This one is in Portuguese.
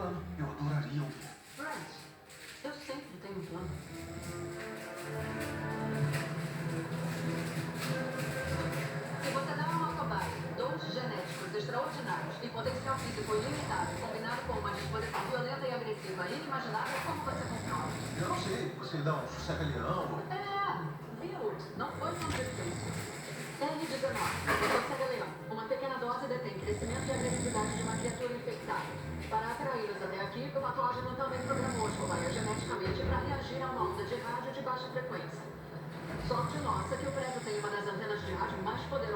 plano. Eu adoraria ouvir. Brent, eu sempre tenho um plano. Se você dá uma cobaia, dons genéticos extraordinários e potencial físico ilimitado, combinado com uma disposição violenta e agressiva inimaginável, como você funciona? Eu não sei. Você dá um sossega-leão. Viu? Não foi tão difícil. R19, sossega-leão. Uma pequena dose detém crescimento e agressividade de uma criatura infectada. Para atraí-los até aqui, o patógeno também programou as cobaias geneticamente para reagir a uma onda de rádio de baixa frequência. Sorte nossa que o prédio tem uma das antenas de rádio mais poderosas